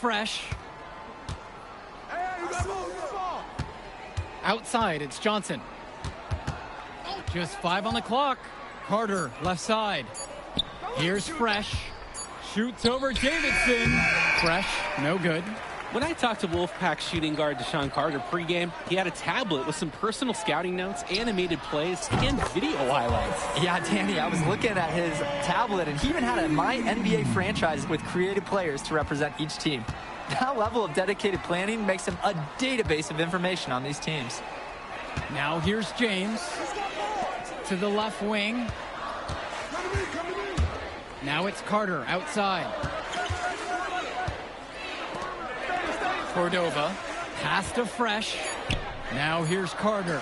fresh. Outside, it's Johnson. Just 5 on the clock. Carter, left side. Here's Fresh. Shoots over Davidson. Fresh, no good. When I talked to Wolfpack shooting guard Deshaun Carter pregame, he had a tablet with some personal scouting notes, animated plays, and video highlights. Yeah, Danny, I was looking at his tablet, and he even had a My NBA franchise with creative players to represent each team. That level of dedicated planning makes him a database of information on these teams. Now here's James to the left wing. Now it's Carter outside. Cordova, pass to Fresh. Now here's Carter.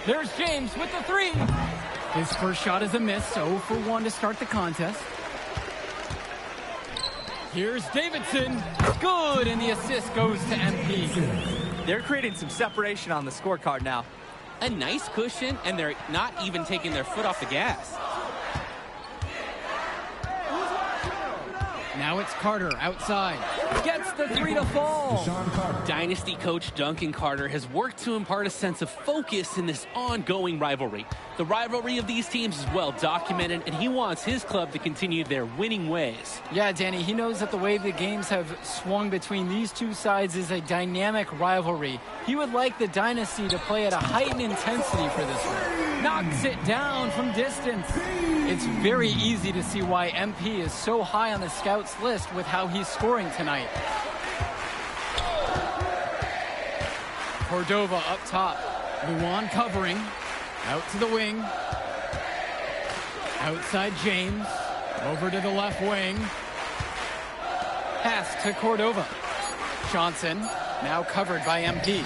There's James with the 3. His first shot is a miss, 0 for 1 to start the contest. Here's Davidson. Good, and the assist goes to MP. They're creating some separation on the scorecard now. A nice cushion, and they're not even taking their foot off the gas. Now it's Carter outside. Gets the 3 to fall. Dynasty coach Duncan Carter has worked to impart a sense of focus in this ongoing rivalry. The rivalry of these teams is well documented, and he wants his club to continue their winning ways. Yeah, Danny, he knows that the way the games have swung between these two sides is a dynamic rivalry. He would like the Dynasty to play at a heightened intensity for this one. Knocks it down from distance. It's very easy to see why MP is so high on the scouts list with how he's scoring tonight. Cordova up top. Luan covering. Out to the wing. Outside James. Over to the left wing. Pass to Cordova. Johnson now covered by MP.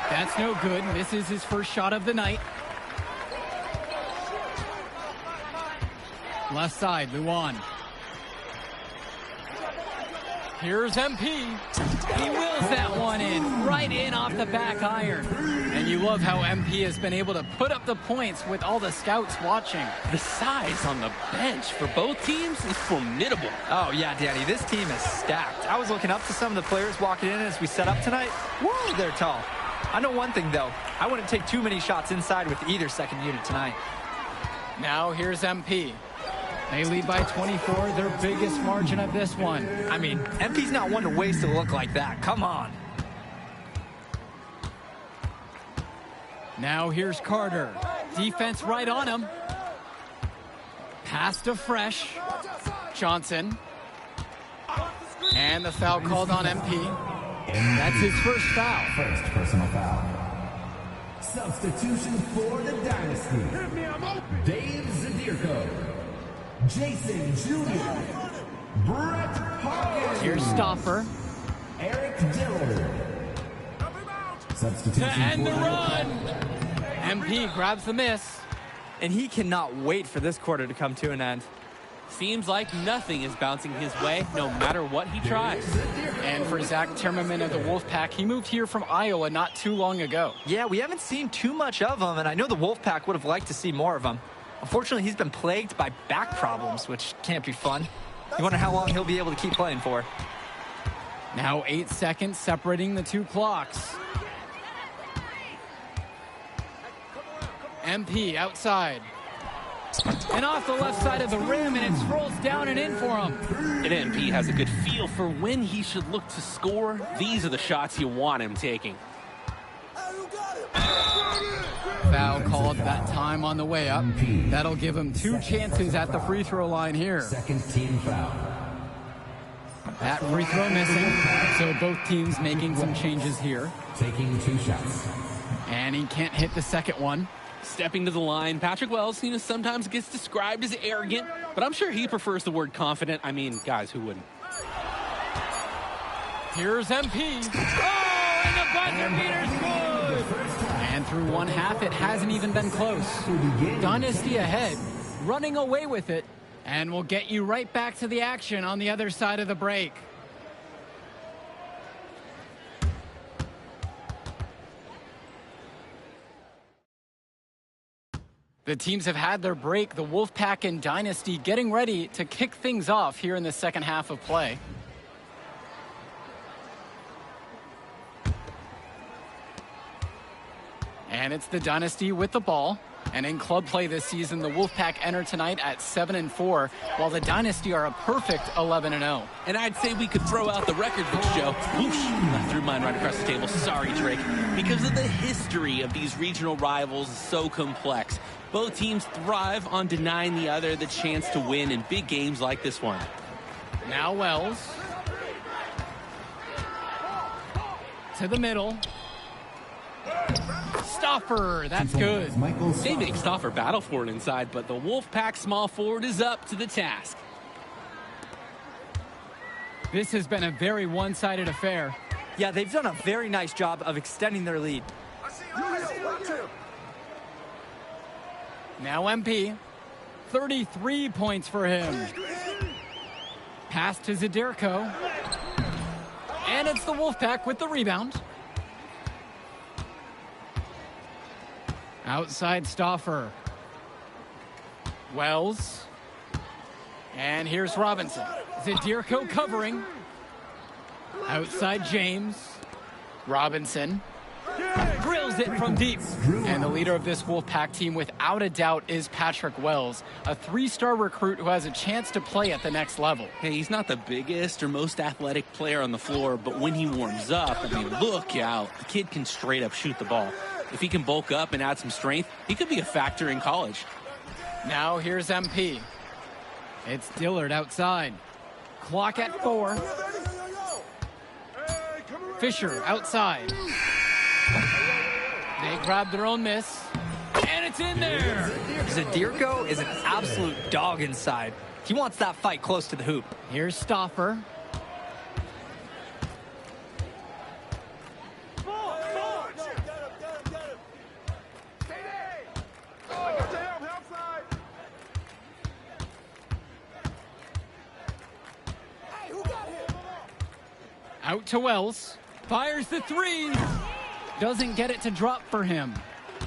That's no good. Misses his first shot of the night. Left side, Luan. Here's MP. He wills that one in, right in off the back iron. And you love how MP has been able to put up the points with all the scouts watching. The size on the bench for both teams is formidable. Oh, yeah, Danny, this team is stacked. I was looking up to some of the players walking in as we set up tonight. Whoa, they're tall. I know one thing, though. I wouldn't take too many shots inside with either second unit tonight. Now here's MP. They lead by 24, their biggest margin of this one. I mean, MP's not one to waste a look like that. Come on. Now here's Carter. Defense right on him. Pass to Fresh. Johnson. And the foul called on MP. That's his first foul. First personal foul. Substitution for the Dynasty. Dave Zadirko. Jason Jr. Brett Hawkins. Here's Stopper. Eric Dillard. Substitution To end the for run. MP grabs the miss. And he cannot wait for this quarter to come to an end. Seems like nothing is bouncing his way, no matter what he tries. And for Zach Timmerman of the Wolfpack, he moved here from Iowa not too long ago. Yeah, we haven't seen too much of him, and I know the Wolfpack would have liked to see more of him. Unfortunately, he's been plagued by back problems, which can't be fun. You wonder how long he'll be able to keep playing for. Now 8 seconds separating the two clocks. MP outside. And off the left side of the rim, and it scrolls down and in for him. And MP has a good feel for when he should look to score. These are the shots you want him taking. Foul called that time on the way up. That'll give him 2 chances at the free throw line here. second team foul. That free throw missing, so both teams making some changes here. Taking 2 shots. And he can't hit the second one. Stepping to the line, Patrick Wells, sometimes gets described as arrogant, but I'm sure he prefers the word confident. I mean, guys, who wouldn't? Here's MP. Oh, and the buzzer beater's good. And through one half, it hasn't even been close. Dynasty ahead, running away with it, and we'll get you right back to the action on the other side of the break. The teams have had their break. The Wolfpack and Dynasty getting ready to kick things off here in the second half of play. And it's the Dynasty with the ball. And in club play this season, the Wolfpack enter tonight at 7-4, while the Dynasty are a perfect 11-0. And I'd say we could throw out the record books, Joe. Whoosh, I threw mine right across the table. Sorry, Drake. Because of the history of these regional rivals is so complex. Both teams thrive on denying the other the chance to win in big games like this one. Now Wells. To the middle. Stoffer, that's good. They make Stoffer battle for it inside, but the Wolfpack small forward is up to the task. This has been a very one-sided affair. Yeah, they've done a very nice job of extending their lead. Now MP. 33 points for him. Pass to Zadirko. And it's the Wolfpack with the rebound. Outside Stoffer. Wells. And here's Robinson. Zadirko covering. Outside James. Robinson. Drills it from deep. And the leader of this Wolfpack team, without a doubt, is Patrick Wells, a 3-star recruit who has a chance to play at the next level. Hey, he's not the biggest or most athletic player on the floor, but when he warms up, I mean, look out. The kid can straight up shoot the ball. If he can bulk up and add some strength, he could be a factor in college. Now here's MP. It's Dillard outside. Clock at 4. Fisher outside. They grab their own miss. And it's in there. Zadirko is an absolute dog inside. He wants that fight close to the hoop. Here's Stoffer. Out to Wells. Fires the 3. Doesn't get it to drop for him.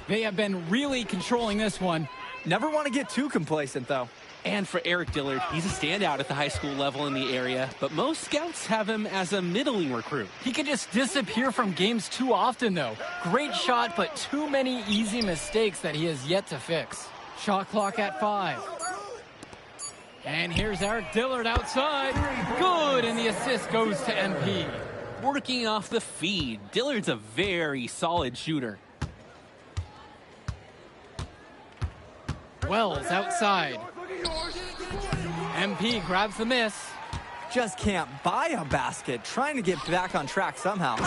They have been really controlling this one. Never want to get too complacent, though. And for Eric Dillard, he's a standout at the high school level in the area, but most scouts have him as a middling recruit. He can just disappear from games too often, though. Great shot, but too many easy mistakes that he has yet to fix. Shot clock at 5. And here's Eric Dillard outside. Good, and the assist goes to MP. Working off the feed, Dillard's a very solid shooter. Wells outside. MP grabs the miss. Just can't buy a basket, trying to get back on track somehow.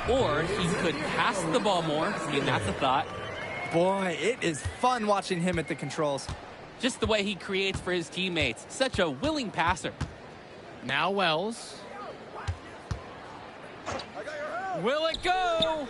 Or he could pass the ball more. I mean, that's a thought. Boy, it is fun watching him at the controls. Just the way he creates for his teammates. Such a willing passer. Now Wells. Will it go?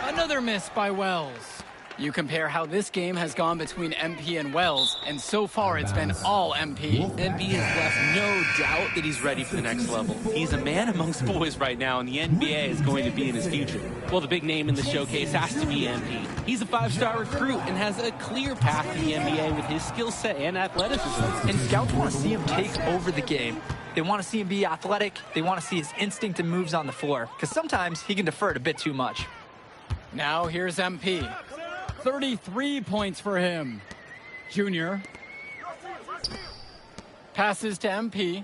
Another miss by Wells. You compare how this game has gone between MP and Wells, and so far it's been all MP. MP has left no doubt that he's ready for the next level. He's a man amongst boys right now, and the NBA is going to be in his future. Well, the big name in the showcase has to be MP. He's a 5-star recruit and has a clear path to the NBA with his skill set and athleticism. And scouts want to see him take over the game. They want to see him be athletic. They want to see his instinct and moves on the floor, because sometimes he can defer it a bit too much. Now here's MP. 33 points for him. Junior. Passes to MP.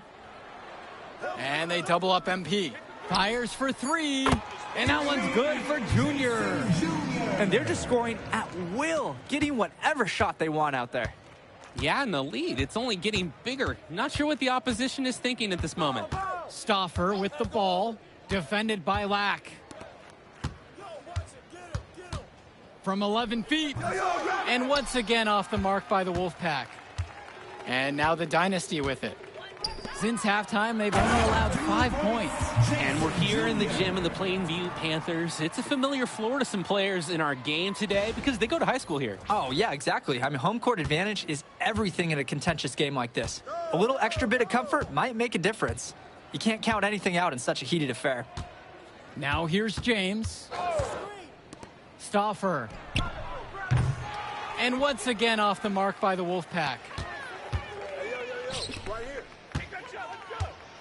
And they double up MP. Fires for 3. And that one's good for Junior. And they're just scoring at will, getting whatever shot they want out there. Yeah, and the lead, it's only getting bigger. Not sure what the opposition is thinking at this moment. Stoffer with the ball. Defended by Lack. From 11 feet. And once again off the mark by the Wolfpack. And now the Dynasty with it. Since halftime, they've only allowed 5 points. And we're here in the gym of the Plainview Panthers. It's a familiar floor to some players in our game today because they go to high school here. Oh, yeah, exactly. I mean, home court advantage is everything in a contentious game like this. A little extra bit of comfort might make a difference. You can't count anything out in such a heated affair. Now here's James. Stoffer. And once again off the mark by the Wolfpack.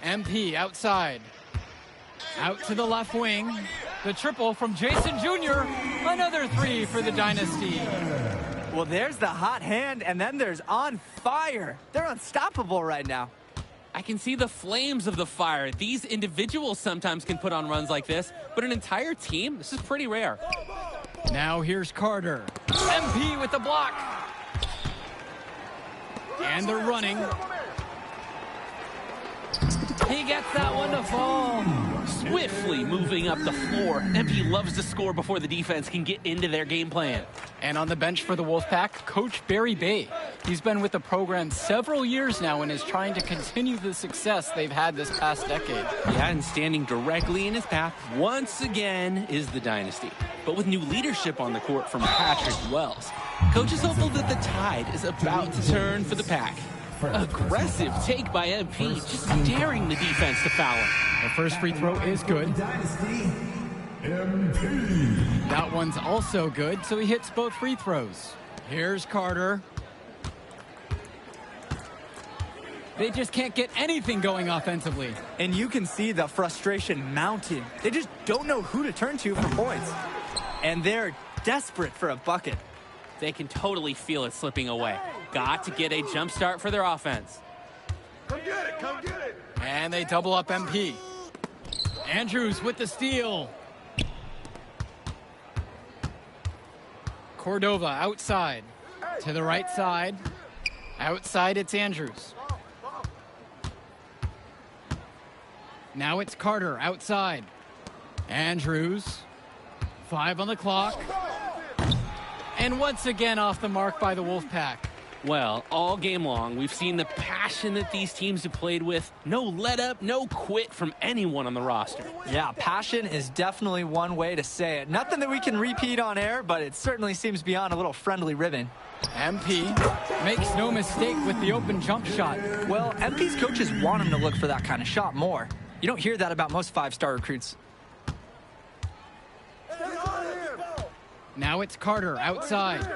MP outside. Out to the left wing. The triple from Jason Jr. Another three for the Dynasty. Well, there's the hot hand, and then there's on fire. They're unstoppable right now. I can see the flames of the fire. These individuals sometimes can put on runs like this, but an entire team, this is pretty rare. Now here's Carter. MP with the block. And they're running. He gets that one to fall. Swiftly moving up the floor. MP loves to score before the defense can get into their game plan. And on the bench for the Wolfpack, Coach Barry Bay. He's been with the program several years now and is trying to continue the success they've had this past decade. Yeah, and standing directly in his path once again is the Dynasty. But with new leadership on the court from Patrick Wells, Coach is hopeful that the tide is about to turn for the Pack. Aggressive take by MP, just daring the defense to foul him. The first free throw is good. Dynasty, MP. That one's also good, so he hits both free throws. Here's Carter. They just can't get anything going offensively. And you can see the frustration mounting. They just don't know who to turn to for points. And they're desperate for a bucket. They can totally feel it slipping away. Got to get a jump start for their offense. Come get it, come get it. And they double up MP. Andrews with the steal. Cordova outside. To the right side. Outside, it's Andrews. Now it's Carter outside. Andrews. 5 on the clock. And once again off the mark by the Wolfpack. Well, all game long, we've seen the passion that these teams have played with. No let up, no quit from anyone on the roster. Yeah, passion is definitely one way to say it. Nothing that we can repeat on air, but it certainly seems beyond a little friendly ribbon. MP makes no mistake with the open jump shot. Well, MP's coaches want him to look for that kind of shot more. You don't hear that about most five-star recruits. Now it's Carter outside.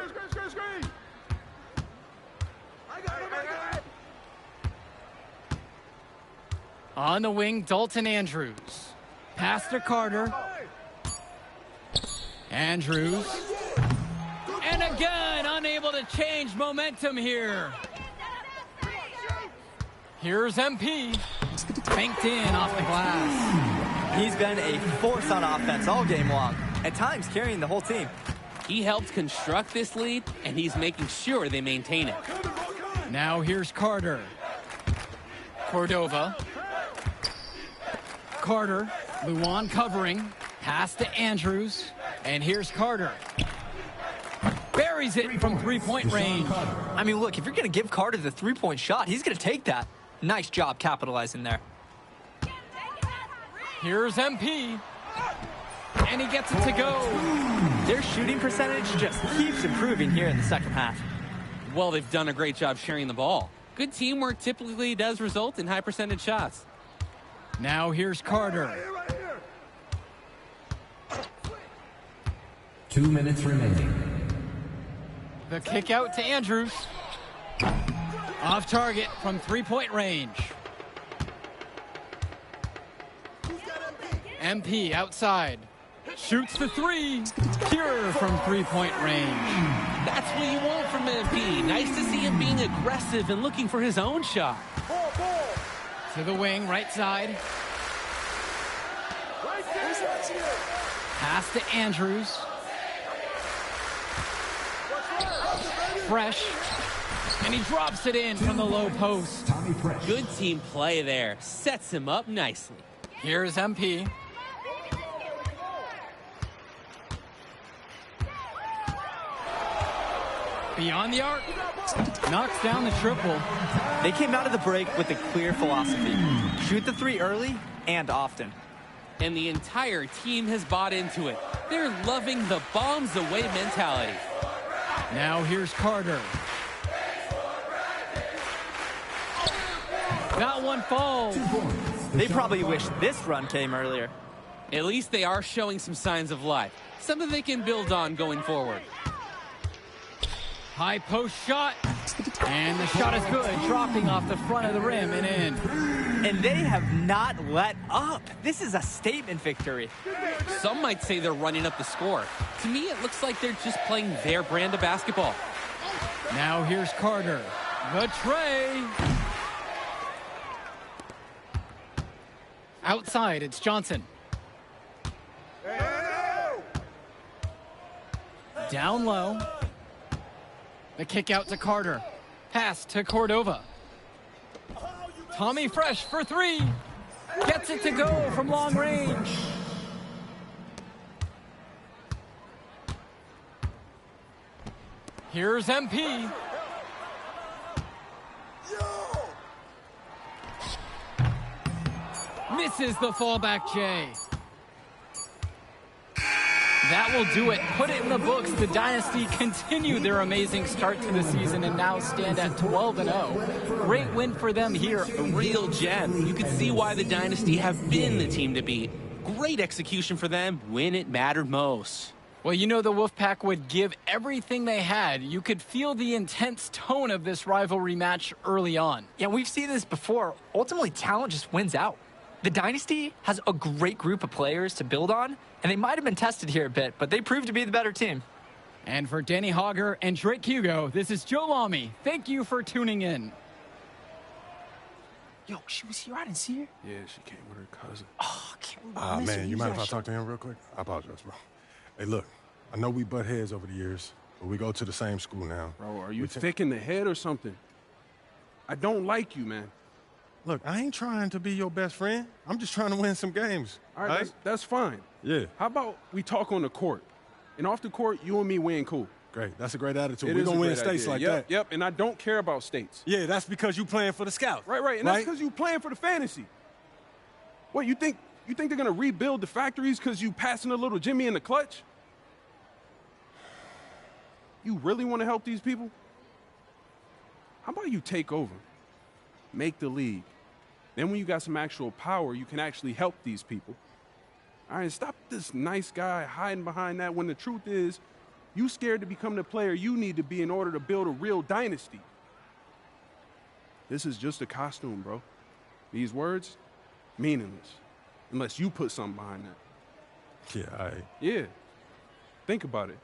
On the wing, Dalton Andrews. Pass to Carter. Andrews. And again, unable to change momentum here. Here's MP. Banked in off the glass. He's been a force on offense all game long, at times carrying the whole team. He helped construct this lead, and he's making sure they maintain it. Now here's Carter. Cordova. Carter. Luan covering. Pass to Andrews. And here's Carter. Buries it from three-point range. I mean, look, if you're going to give Carter the three-point shot, he's going to take that. Nice job capitalizing there. Here's MP. And he gets it to go. Their shooting percentage just keeps improving here in the second half. Well, they've done a great job sharing the ball. Good teamwork typically does result in high percentage shots. Now here's Carter. 2 minutes remaining. The kick out to Andrews. Off target from three-point range. MP outside. Shoots the three. Pure from three-point range. That's what you want from MP. Nice to see him being aggressive and looking for his own shot. To the wing, right side. Pass to Andrews. Fresh. And he drops it in from the low post. Good team play there. Sets him up nicely. Here's MP. Beyond the arc. Knocks down the triple. They came out of the break with a clear philosophy. Shoot the three early and often. And the entire team has bought into it. They're loving the bombs away mentality. Now here's Carter. That one falls. They probably wish this run came earlier. At least they are showing some signs of life. Something they can build on going forward. High post shot. And the shot is good, dropping off the front of the rim and in. and they have not let up. This is a statement victory. Some might say they're running up the score. To me, it looks like they're just playing their brand of basketball. Now here's Carter. The tray. Outside, it's Johnson. Down low. The kick out to Carter. Pass to Cordova. Tommy Fresh for three. Gets it to go from long range. Here's MP. Misses the fallback J. That will do it. Put it in the books. The Dynasty continue their amazing start to the season and now stand at 12-0. Great win for them here. A real gem. You can see why the Dynasty have been the team to beat. Great execution for them when it mattered most. Well, you know the Wolfpack would give everything they had. You could feel the intense tone of this rivalry match early on. Yeah, we've seen this before. Ultimately, talent just wins out. The Dynasty has a great group of players to build on, and they might have been tested here a bit, but they proved to be the better team. And for Danny Hogger and Drake Hugo, this is Joe Lamy. Thank you for tuning in. Yo, she was here. I didn't see her. Yeah, she came with her cousin. Oh, I can't believe this. Man, you mind if I talk to him real quick? I apologize, bro. Hey, look, I know we butt heads over the years, but we go to the same school now. Bro, are you thick in the head or something? I don't like you, man. Look, I ain't trying to be your best friend. I'm just trying to win some games. All right, that's fine. Yeah. How about we talk on the court? And off the court, you and me win cool. Great. That's a great attitude. We're We're going to win great states idea. like that. Yep, and I don't care about states. Yeah, that's because you playing for the Scouts. Right, and that's because you playing for the fantasy. What, you think they're going to rebuild the factories because you passing a little Jimmy in the clutch? You really want to help these people? How about you take over? Make the league. Then when you got some actual power, you can actually help these people. All right, stop this nice guy hiding behind that when the truth is you scared to become the player you need to be in order to build a real dynasty. This is just a costume, bro. These words, meaningless, unless you put something behind that. Yeah, Yeah, think about it.